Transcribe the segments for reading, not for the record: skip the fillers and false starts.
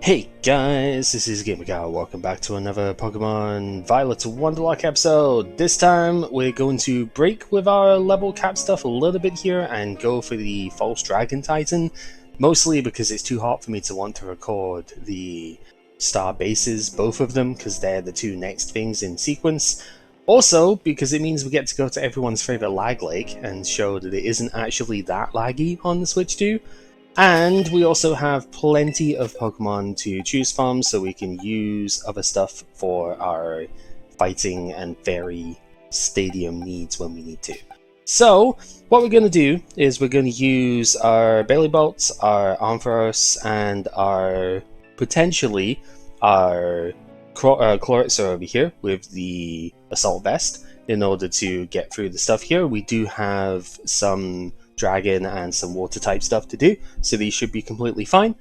Hey guys, this is GamerGuy. Welcome back to another Pokemon Violet Wonderlocke episode. This time we're going to break with our level cap stuff a little bit here and go for the False Dragon Titan. Mostly because it's too hot for me to want to record the Star Bases, both of them, because they're the two next things in sequence. Also, because it means we get to go to everyone's favourite lag lake and show that it isn't actually that laggy on the Switch 2. And we also have plenty of Pokemon to choose from, so we can use other stuff for our fighting and fairy stadium needs when we need to. So, what we're going to do is we're going to use our Belly Bolts, our Ampharos, and our, potentially, our Chloritzer over here with the Assault Vest in order to get through the stuff here. We do have some dragon and some water type stuff to do, so these should be completely fine.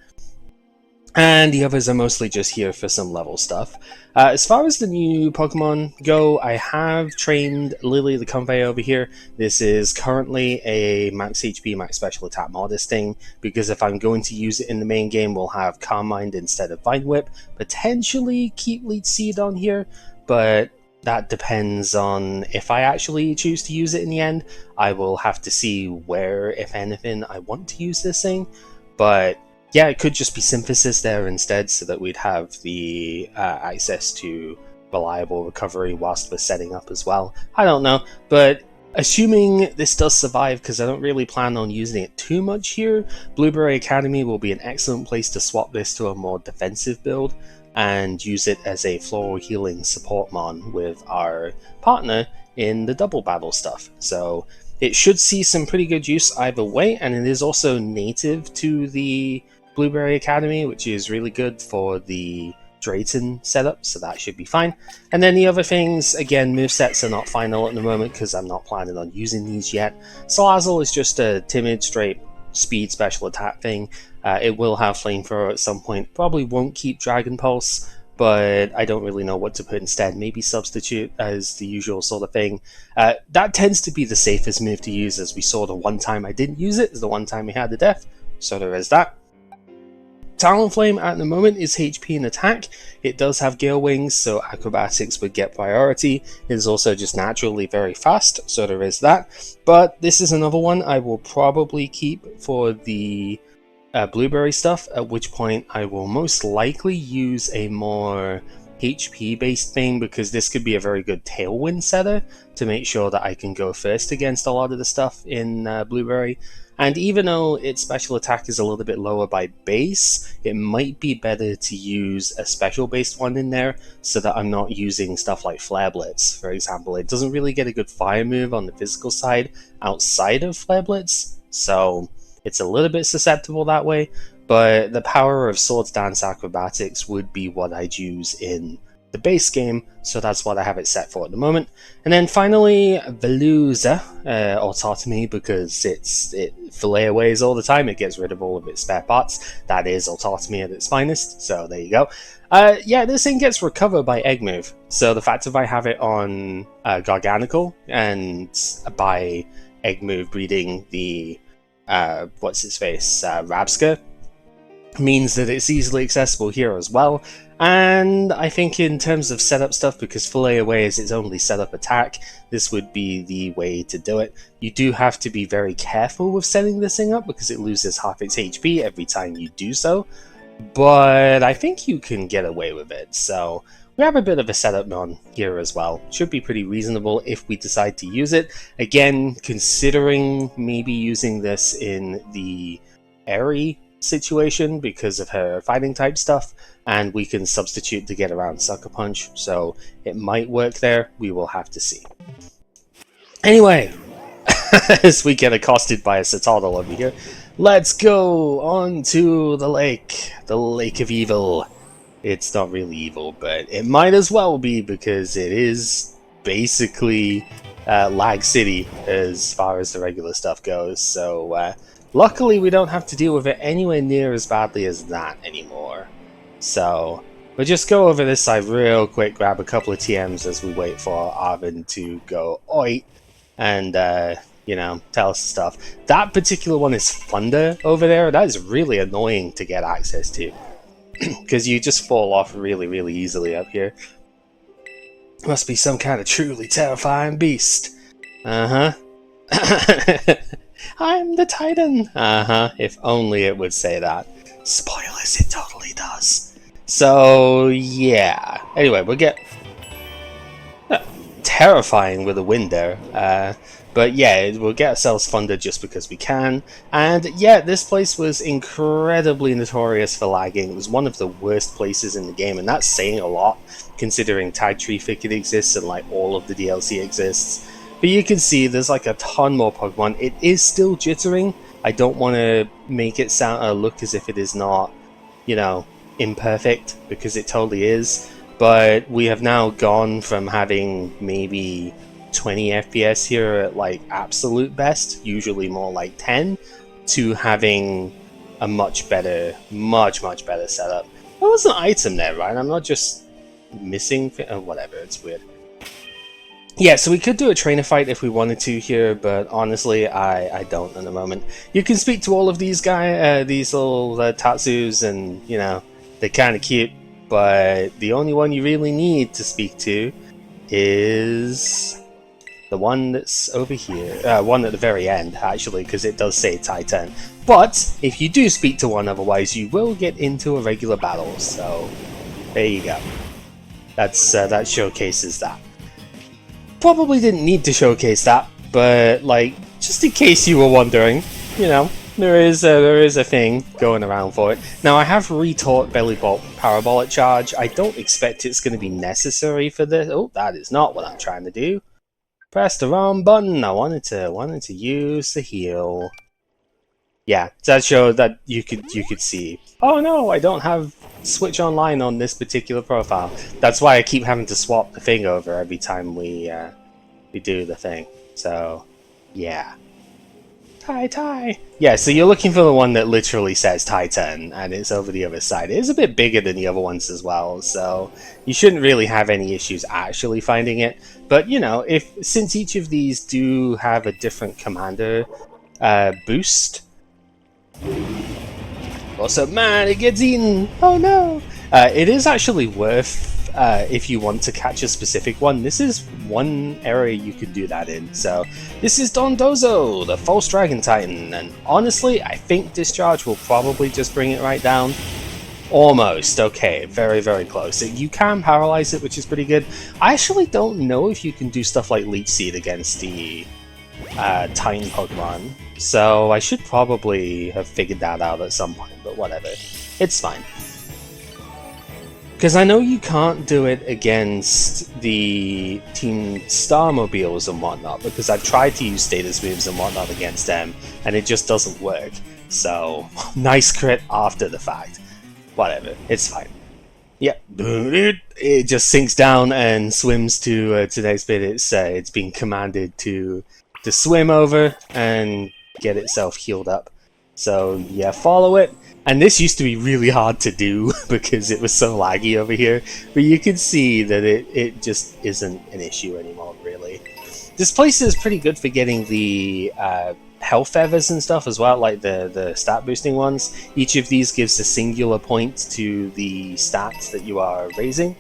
And the others are mostly just here for some level stuff. As far as the new Pokemon go, I have trained Lily the Convey over here. This is currently a max HP, max special attack Modest thing, because if I'm going to use it in the main game, we'll have Calm Mind instead of Vine Whip. Potentially keep Leech Seed on here, but that depends on if I actually choose to use it in the end. I will have to see where, if anything, I want to use this thing. But yeah, it could just be Synthesis there instead, so that we'd have the access to reliable recovery whilst we're setting up as well. I don't know, but assuming this does survive, because I don't really plan on using it too much here, Blueberry Academy will be an excellent place to swap this to a more defensive build and use it as a floral healing support mon with our partner in the double battle stuff. So it should see some pretty good use either way, and it is also native to the Blueberry Academy, which is really good for the Drayton setup, so that should be fine. And then the other things, again, movesets are not final at the moment because I'm not planning on using these yet. Salazzle is just a timid, straight speed special attack thing. It will have Flamethrower at some point. Probably won't keep Dragon Pulse, but I don't really know what to put instead. Maybe Substitute as the usual sort of thing. That tends to be the safest move to use, as we saw the one time I didn't use it, is the one time we had the death. So there is that. Talonflame at the moment is HP and attack. It does have Gale Wings, so acrobatics would get priority. It is also just naturally very fast, so there is that. But this is another one I will probably keep for the blueberry stuff, at which point I will most likely use a more HP based thing, because this could be a very good tailwind setter to make sure that I can go first against a lot of the stuff in blueberry. And even though its special attack is a little bit lower by base, it might be better to use a special based one in there so that I'm not using stuff like Flare Blitz, for example. It doesn't really get a good fire move on the physical side outside of Flare Blitz, so it's a little bit susceptible that way. But the power of Swords Dance Acrobatics would be what I'd use in the base game, so that's what I have it set for at the moment. And then finally, Veluza, Autotomy, because it fillet aways all the time, it gets rid of all of its spare parts. That is Autotomy at its finest, so there you go. Yeah, this thing gets recovered by Egg Move, so the fact that I have it on Garganical, and by Egg Move breeding the, Rabska, means that it's easily accessible here as well. And I think in terms of setup stuff, because Fillet Away is its only setup attack, this would be the way to do it. You do have to be very careful with setting this thing up, because it loses half its HP every time you do so, but I think you can get away with it. So we have a bit of a setup on here as well. Should be pretty reasonable if we decide to use it. Again, considering maybe using this in the Airy situation because of her fighting type stuff, and we can substitute to get around Sucker Punch, so it might work there. We will have to see. Anyway, as we get accosted by a Citadel over here, let's go on to the Lake of Evil. It's not really evil, but it might as well be, because it is basically Lag City as far as the regular stuff goes, so luckily we don't have to deal with it anywhere near as badly as that anymore. So we'll just go over this side real quick, grab a couple of TMs as we wait for Arven to go oi, and tell us stuff. That particular one is Thunder over there. That is really annoying to get access to. because you just fall off really easily up here. Must be some kind of truly terrifying beast. Uh-huh. I'm the Titan! Uh-huh, if only it would say that. Spoilers, it totally does. So, yeah. Anyway, we'll get... terrifying with a wind there. But yeah, we'll get ourselves funded just because we can. And yeah, this place was incredibly notorious for lagging. It was one of the worst places in the game, and that's saying a lot, considering Tag Tree Thicket exists and like all of the DLC exists. But you can see there's like a ton more Pokemon. It is still jittering. I don't want to make it sound look as if it is not, you know, imperfect, because it totally is. But we have now gone from having maybe 20 FPS here at like absolute best, usually more like 10, to having a much better setup. There was an item there, right? I'm not just missing whatever, it's weird. Yeah, so we could do a trainer fight if we wanted to here, but honestly, I don't at the moment. You can speak to all of these these little Tatsus, and you know, they're kind of cute, but the only one you really need to speak to is the one that's over here. One at the very end, actually, because it does say Titan. But if you do speak to one otherwise, you will get into a regular battle, so there you go. That showcases that. Probably didn't need to showcase that, but like, just in case you were wondering, you know, there is a thing going around for it. Now I have retaught Belly Bolt Parabolic Charge. I don't expect it's going to be necessary for this. Oh, that is not what I'm trying to do. Press the wrong button. I wanted to use the heal. Yeah, that showed that you could see. Oh no, I don't have Switch Online on this particular profile. That's why I keep having to swap the thing over every time we do the thing. So, yeah. Tai. Yeah, so you're looking for the one that literally says Titan, and it's over the other side. It is a bit bigger than the other ones as well, so you shouldn't really have any issues actually finding it. But, you know, since each of these do have a different commander boost... What's up, man? It gets eaten! Oh no! It is actually worth, if you want to catch a specific one, this is one area you could do that in. So, this is Dondozo, the False Dragon Titan, and honestly, I think Discharge will probably just bring it right down. Almost. Okay, very close. You can paralyze it, which is pretty good. I actually don't know if you can do stuff like Leech Seed against the Titan Pokemon, so I should probably have figured that out at some point, but whatever. It's fine. Because I know you can't do it against the Team Starmobiles and whatnot, because I've tried to use status moves and whatnot against them, and it just doesn't work. So, nice crit after the fact. Whatever, it's fine. Yep, it just sinks down and swims to the next bit. It's being commanded to swim over and get itself healed up. So yeah, follow it. And this used to be really hard to do because it was so laggy over here, but you can see that it just isn't an issue anymore, really. This place is pretty good for getting the health feathers and stuff as well, like the stat boosting ones. Each of these gives a singular point to the stats that you are raising,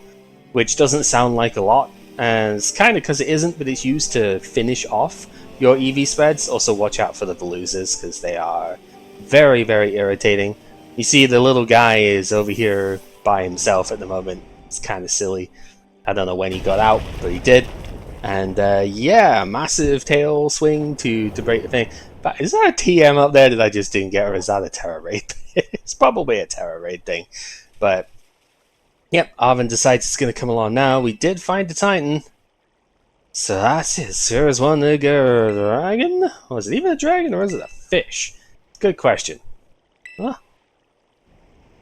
which doesn't sound like a lot, and it's kind of because it isn't, but it's used to finish off your EV spreads. Also watch out for the Veloozers, because they are very irritating. You see the little guy is over here by himself at the moment. It's kind of silly. I don't know when he got out, but he did. And yeah, massive tail swing to break the thing. But is that a TM up there that I just didn't get, or is that a Terra Raid? It's probably a Terra Raid thing. But yep, Arven decides it's going to come along now. We did find the Titan. So that's it. There's one dragon? Was it even a dragon, or is it a fish? Good question. Huh.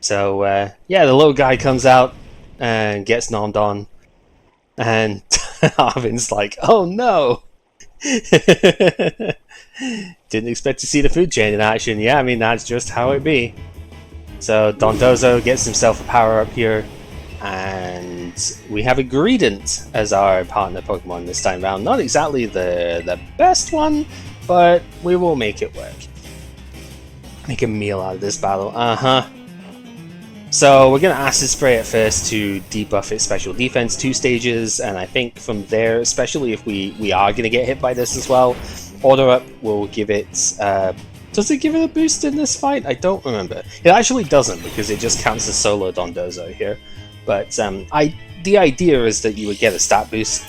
So, yeah, the little guy comes out and gets nommed on. And Arven's like, oh no! Didn't expect to see the food chain in action. Yeah, I mean, that's just how it be. So, Dondozo gets himself a power-up here. And we have a Greedent as our partner Pokemon this time round. Not exactly the best one, but we will make it work. Make a meal out of this battle. So we're going to Acid Spray at first to debuff its special defense 2 stages, and I think from there, especially if we are going to get hit by this as well, Order Up will give it... does it give it a boost in this fight? I don't remember. It actually doesn't, because it just counts as solo Dondozo here. But the idea is that you would get a stat boost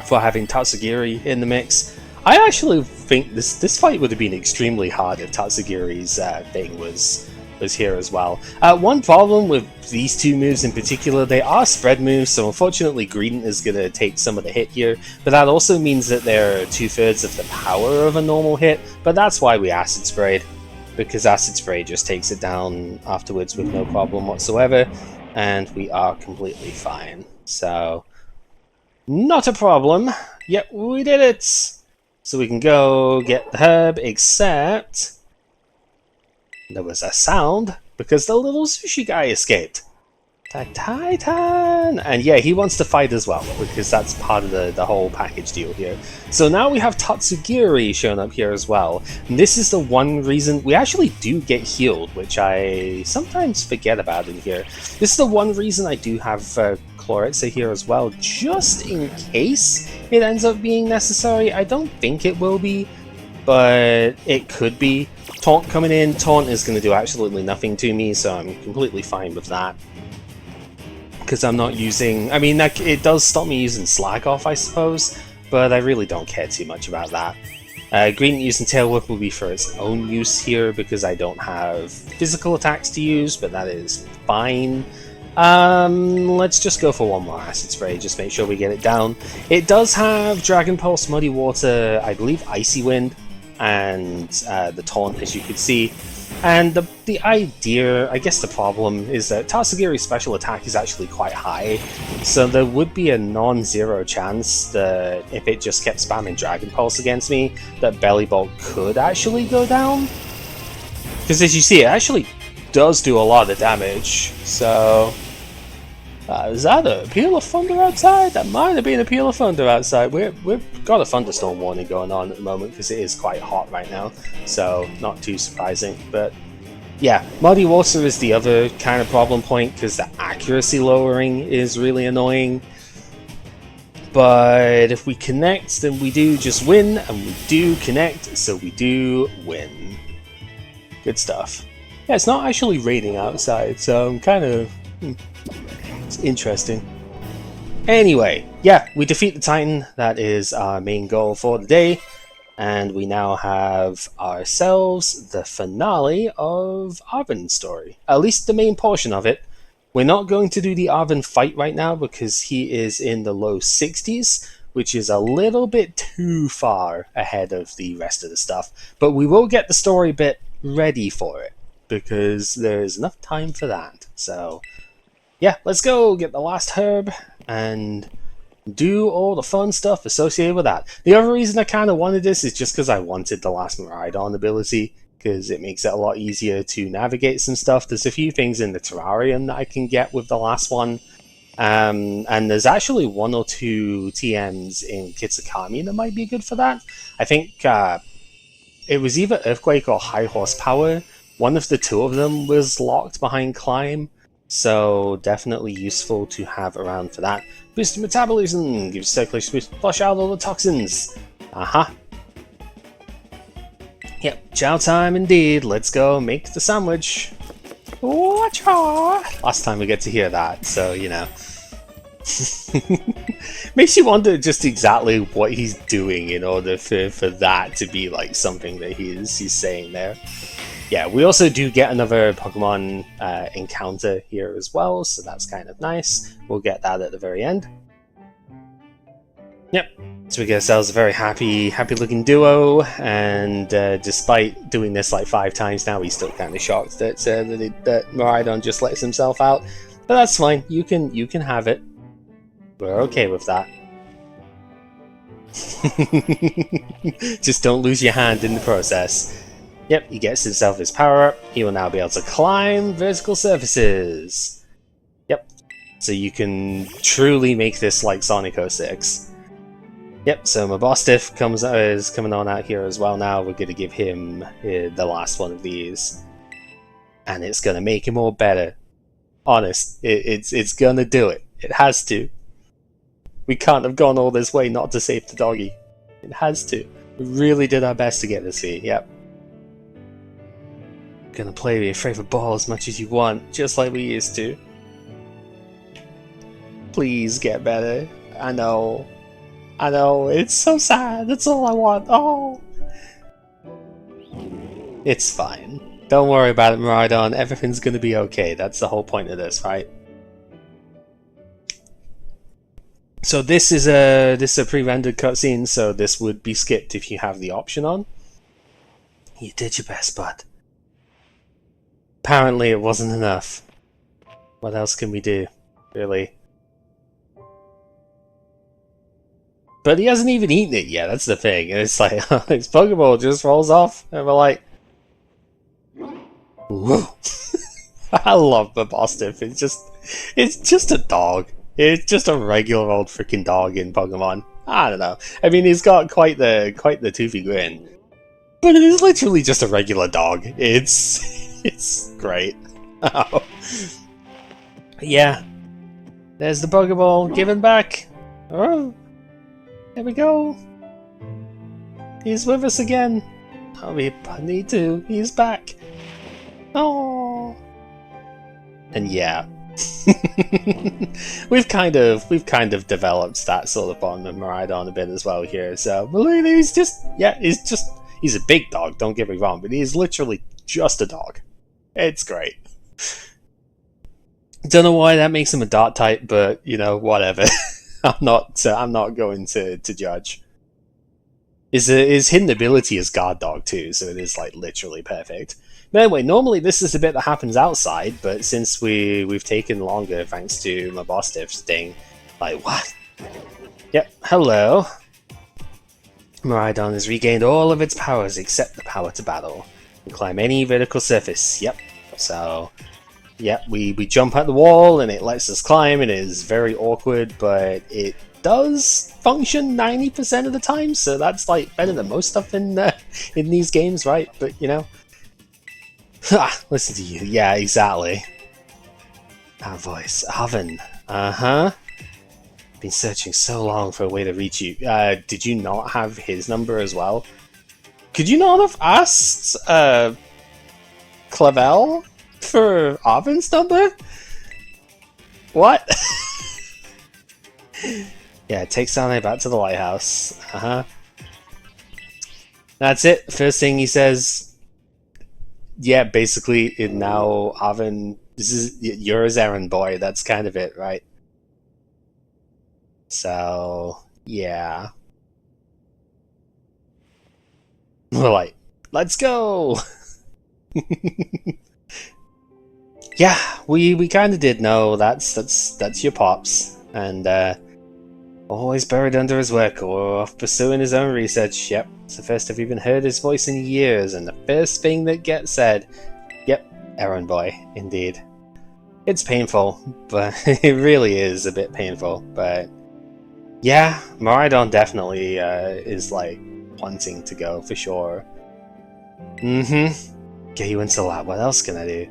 for having Tatsugiri in the mix. I actually think this fight would have been extremely hard if Tatsugiri's thing was here as well. One problem with these two moves in particular, they are spread moves, so unfortunately Green is going to take some of the hit here, but that also means that they're 2/3 of the power of a normal hit, but that's why we Acid Sprayed, because Acid Spray just takes it down afterwards with no problem whatsoever, and we are completely fine. So, not a problem. Yep, we did it! So we can go get the herb, except... there was a sound because the little sushi guy escaped. Titan! And yeah, he wants to fight as well because that's part of the whole package deal here. So now we have Tatsugiri showing up here as well. And this is the one reason we actually do get healed, which I sometimes forget about in here. This is the one reason I do have Chloritza here as well, just in case it ends up being necessary. I don't think it will be, but it could be. Taunt coming in, Taunt is going to do absolutely nothing to me, so I'm completely fine with that. Because I'm not using... I mean, it does stop me using Slag Off, I suppose, but I really don't care too much about that. Green using Tail Whip will be for its own use here, because I don't have physical attacks to use, but that is fine. Let's just go for one more Acid Spray, just make sure we get it down. It does have Dragon Pulse, Muddy Water, I believe Icy Wind, and the Taunt, as you could see. And the idea, I guess the problem, is that Tatsugiri's special attack is actually quite high, so there would be a non-zero chance that if it just kept spamming Dragon Pulse against me, that Bellibolt could actually go down. Because as you see, it actually does do a lot of damage, so... is that a Peal of Thunder outside? That might have been a Peal of Thunder outside. We've got a thunderstorm warning going on at the moment because it is quite hot right now, so not too surprising. But yeah, Muddy Water is the other kind of problem point because the accuracy lowering is really annoying. But if we connect, then we do just win, and we do connect, so we do win. Good stuff. Yeah, it's not actually raining outside, so I'm kind of... It's interesting. Anyway, yeah, we defeat the Titan. That is our main goal for the day. And we now have ourselves the finale of Arven's story. At least the main portion of it. We're not going to do the Arven fight right now because he is in the low 60s, which is a little bit too far ahead of the rest of the stuff. But we will get the story bit ready for it, because there's enough time for that. So... yeah, let's go get the last herb and do all the fun stuff associated with that. The other reason I kind of wanted this is just because I wanted the last Miraidon ability, because it makes it a lot easier to navigate some stuff. There's a few things in the terrarium that I can get with the last one, and there's actually 1 or 2 TMs in Kitsukami that might be good for that. I think it was either Earthquake or High Horsepower. One of the 2 of them was locked behind Climb. So definitely useful to have around for that. Boost metabolism, gives circulation boost, flush out all the toxins. Aha. Yep, chow time indeed. Let's go make the sandwich. Last time we get to hear that, so you know. Makes you wonder just exactly what he's doing in order for that to be like something that he's saying there. Yeah, we also do get another Pokemon encounter here as well, so that's kind of nice. We'll get that at the very end. Yep, so we get ourselves a very happy looking duo, and despite doing this like 5 times now, he's still kind of shocked that Miraidon just lets himself out. But that's fine, you can have it. We're okay with that. Just don't lose your hand in the process. Yep, he gets himself his power up. He will now be able to climb vertical surfaces. Yep, so you can truly make this like Sonic 06. Yep, so Mabosstiff is coming on out here as well now. We're going to give him the last one of these. And it's going to make him all better. Honest, it's gonna do it. It has to. We can't have gone all this way not to save the doggy. It has to. We really did our best to get this here. Yep. Gonna play with your favorite ball as much as you want, just like we used to. Please get better. I know. I know. It's so sad. That's all I want. Oh. It's fine. Don't worry about it, Miraidon. Everything's gonna be okay. That's the whole point of this, right? So this is a pre-rendered cutscene, so this would be skipped if you have the option on. You did your best, bud. Apparently it wasn't enough. What else can we do, really? But he hasn't even eaten it yet, that's the thing. And it's like, his Pokeball just rolls off, and we're like... Whoa! I love Mabosstiff. It's just a dog. It's just a regular old freaking dog in Pokemon. I don't know. I mean, he's got quite the toothy grin, but it is literally just a regular dog. It's great. Oh. Yeah. There's the Pokeball given back. Oh, there we go. He's with us again. Oh, we need to. He's back. Oh. And yeah. we've kind of developed that sort of bond with Miraidon a bit as well here. So believe me, he's a big dog, don't get me wrong, but he's literally just a dog. It's great. Don't know why that makes him a dark type, but you know, whatever. I'm not going to judge. His hidden ability is guard dog too, so it is like literally perfect. But anyway, normally this is the bit that happens outside, but since we've taken longer thanks to Mabosstiff's thing, like what? Yep, hello. Miraidon has regained all of its powers except the power to battle. We climb any vertical surface. Yep. So, yep, we jump at the wall and it lets us climb, and it is very awkward, but it does function 90% of the time, so that's like better than most stuff in these games, right? But you know. Ha! Listen to you. Yeah, exactly. That voice. Arven. Uh-huh. Been searching so long for a way to reach you. Did you not have his number as well? Could you not have asked, Clavel for Arven's number? What? Yeah, take Sane back to the lighthouse. Uh-huh. That's it. First thing he says... Yeah, basically, now Arven, you're his errand boy. That's kind of it, right? So, yeah. We're like, let's go! Yeah, we kind of did know that's your pops, and always buried under his work or off pursuing his own research. Yep, it's the first I've even heard his voice in years, and the first thing that gets said, yep, errand boy, indeed. It's painful, but it really is a bit painful, but yeah, Miraidon definitely is like wanting to go for sure. Get you into the lab, what else can I do?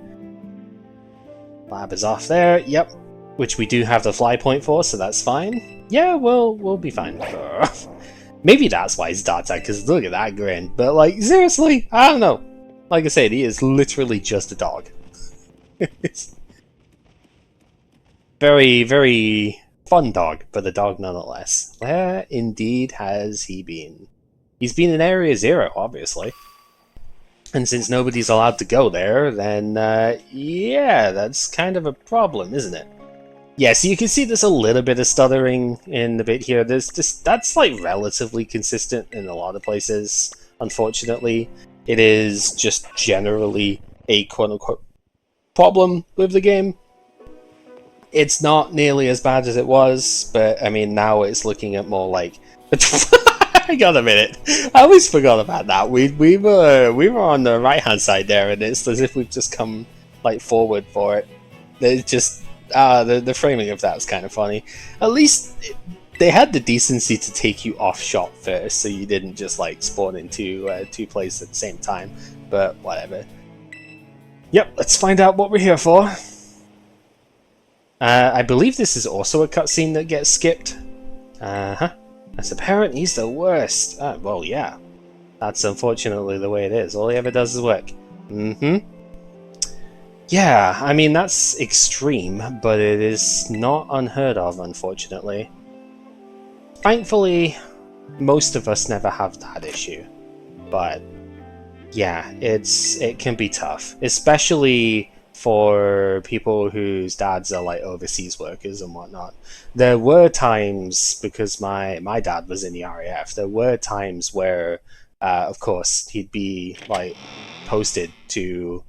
Lab is off there, yep, which we do have the fly point for, so that's fine. Yeah, we'll be fine. Maybe that's why he's dark type, because look at that grin. But like, seriously, I don't know. Like I said, he is literally just a dog. It's very, very fun dog, but a dog nonetheless. Where indeed has he been? He's been in Area Zero, obviously. And since nobody's allowed to go there, then yeah, that's kind of a problem, isn't it? Yeah, so you can see there's a little bit of stuttering in the bit here. That's like relatively consistent in a lot of places. Unfortunately, it is just generally a quote-unquote problem with the game. It's not nearly as bad as it was, but I mean now it's looking at more like. Hang on a minute, I always forgot about that. We were on the right hand side there, and it's as if we've just come like forward for it. It's just. The framing of that was kind of funny. At least they had the decency to take you off shot first, so you didn't just like spawn into two places at the same time. But whatever. Yep, let's find out what we're here for. I believe this is also a cutscene that gets skipped. Uh-huh. As a parent, he's the worst. Well, yeah. That's unfortunately the way it is. All he ever does is work. Mm-hmm. Yeah, I mean, that's extreme, but it is not unheard of, unfortunately. Thankfully, most of us never have that issue. But, yeah, it can be tough. Especially for people whose dads are like overseas workers and whatnot. There were times, because my dad was in the RAF, there were times where, of course, he'd be like posted to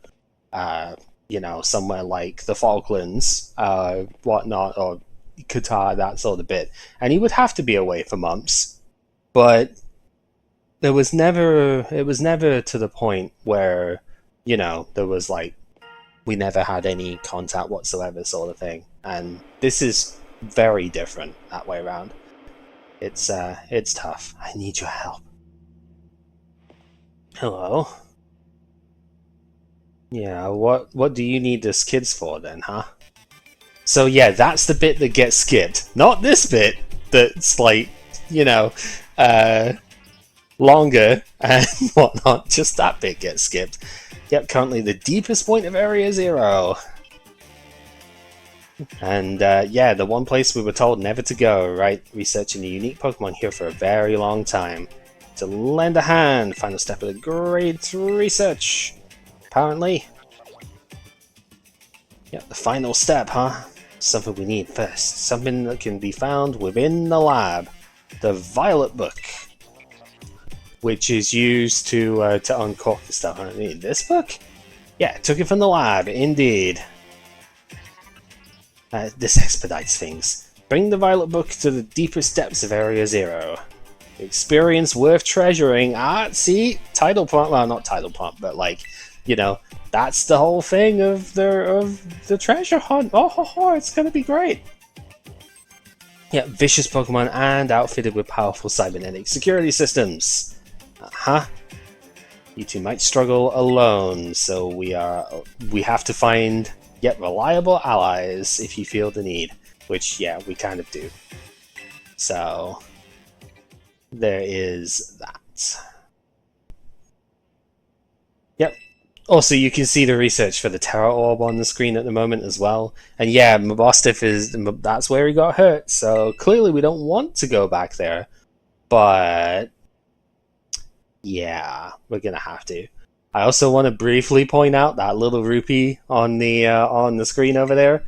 you know, somewhere like the Falklands, whatnot, or Qatar, that sort of bit, and he would have to be away for months. But it was never to the point where, you know, there was like we never had any contact whatsoever, sort of thing. And this is very different that way around. It's tough. I need your help. Hello. Yeah, what do you need this kids for then, huh? So yeah, that's the bit that gets skipped. Not this bit that's like, you know, uh, longer and whatnot. Just that bit gets skipped. Yep, currently the deepest point of Area 0. And yeah, the one place we were told never to go, right? Researching the unique Pokemon here for a very long time. To lend a hand, final step of the great research. Apparently. Yep, the final step, huh? Something we need first. Something that can be found within the lab. The Violet Book. Which is used to uncork the stuff. I mean, this book? Yeah, took it from the lab, indeed. This expedites things. Bring the Violet Book to the deepest depths of Area 0. Experience worth treasuring. See? Title prompt. Well, not title prompt, but like, you know, that's the whole thing of the treasure hunt. Oh, it's gonna be great. Yeah, vicious Pokemon and outfitted with powerful cybernetic security systems. You two might struggle alone, so we have to find yet reliable allies if you feel the need. Which, yeah, we kind of do. So there is that. Yep. Also, you can see the research for the Terra Orb on the screen at the moment as well. And yeah, Mabosstiff that's where he got hurt, so clearly we don't want to go back there. But yeah, we're gonna have to. I also want to briefly point out that little rupee on the screen over there.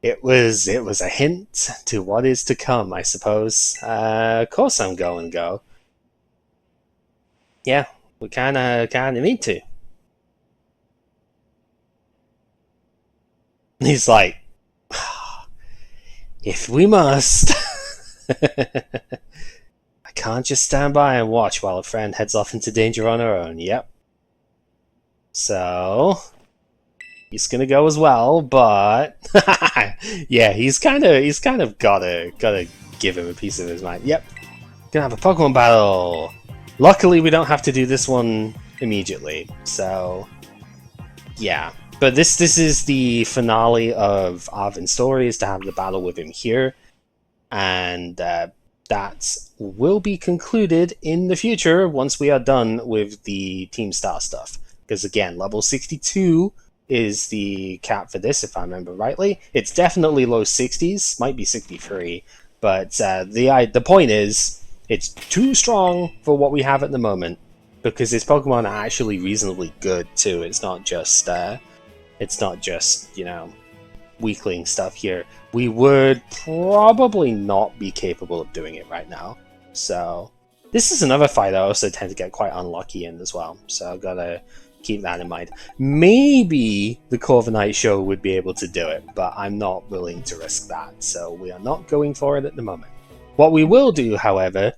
It was a hint to what is to come, I suppose. Of course, I'm going to go. Yeah, we kind of need to. He's like, if we must. I can't just stand by and watch while a friend heads off into danger on her own. Yep. So he's gonna go as well, but yeah, he's kind of gotta give him a piece of his mind. Yep. Gonna have a Pokemon battle. Luckily, we don't have to do this one immediately. So yeah. But this is the finale of Arven's story, is to have the battle with him here, and that will be concluded in the future once we are done with the Team Star stuff. Because again, level 62 is the cap for this, if I remember rightly. It's definitely low 60s, might be 63, but the point is, it's too strong for what we have at the moment, because his Pokemon are actually reasonably good too. It's not just you know, weakling stuff here. We would probably not be capable of doing it right now. So this is another fight I also tend to get quite unlucky in as well. So I've got to keep that in mind. Maybe the Corviknight show would be able to do it, but I'm not willing to risk that. So we are not going for it at the moment. What we will do, however,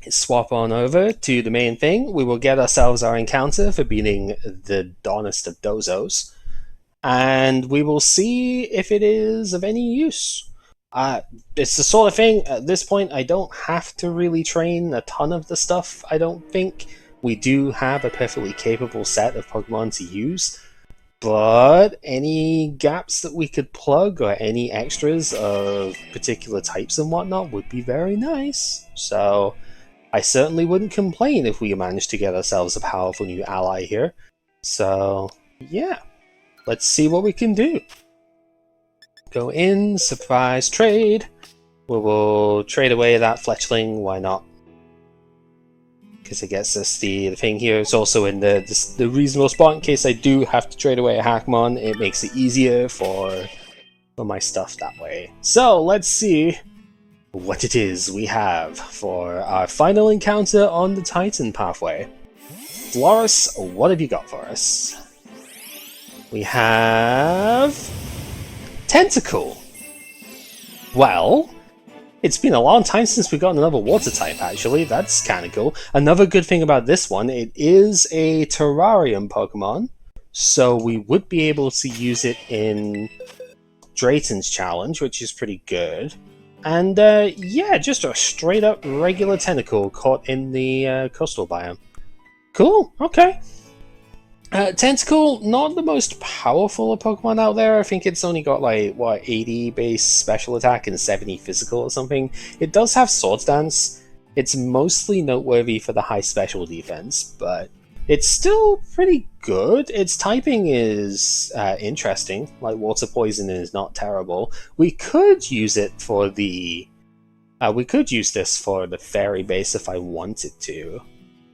is swap on over to the main thing. We will get ourselves our encounter for beating the Donest of Dozos, and we will see if it is of any use. It's the sort of thing, at this point, I don't have to really train a ton of the stuff, I don't think. We do have a perfectly capable set of Pokemon to use, but any gaps that we could plug or any extras of particular types and whatnot would be very nice. So I certainly wouldn't complain if we managed to get ourselves a powerful new ally here. So yeah, let's see what we can do. Go in, surprise trade. We will trade away that fletchling, why not? Because it gets us the thing here. It's also in the reasonable spot in case I do have to trade away a Hackmon. It makes it easier for my stuff that way. So let's see what it is we have for our final encounter on the Titan pathway. Floris, what have you got for us? We have Tentacle. Well, it's been a long time since we got another water type, actually. That's kind of cool. Another good thing about this one, it is a terrarium Pokemon, so we would be able to use it in Drayton's challenge, which is pretty good. And yeah, just a straight up regular Tentacle caught in the coastal biome. Cool, okay. Tentacle, not the most powerful Pokemon out there. I think it's only got like, what, 80 base special attack and 70 physical or something. It does have Swords Dance. It's mostly noteworthy for the high special defense, but it's still pretty good. Its typing is interesting. Like, Water Poison is not terrible. We could use it for the... we could use this for the Fairy base if I wanted to.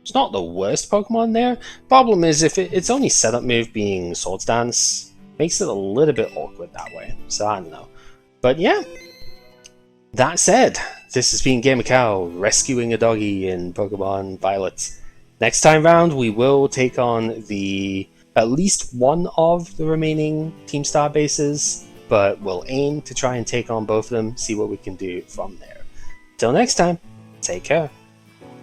It's not the worst Pokemon there. Problem is, if its only setup move being Swords Dance, makes it a little bit awkward that way. So I don't know. But yeah. That said, this has been Gamer Cow rescuing a doggy in Pokemon Violet. Next time round, we will take on at least one of the remaining Team Star bases, but we'll aim to try and take on both of them, see what we can do from there. Till next time, take care.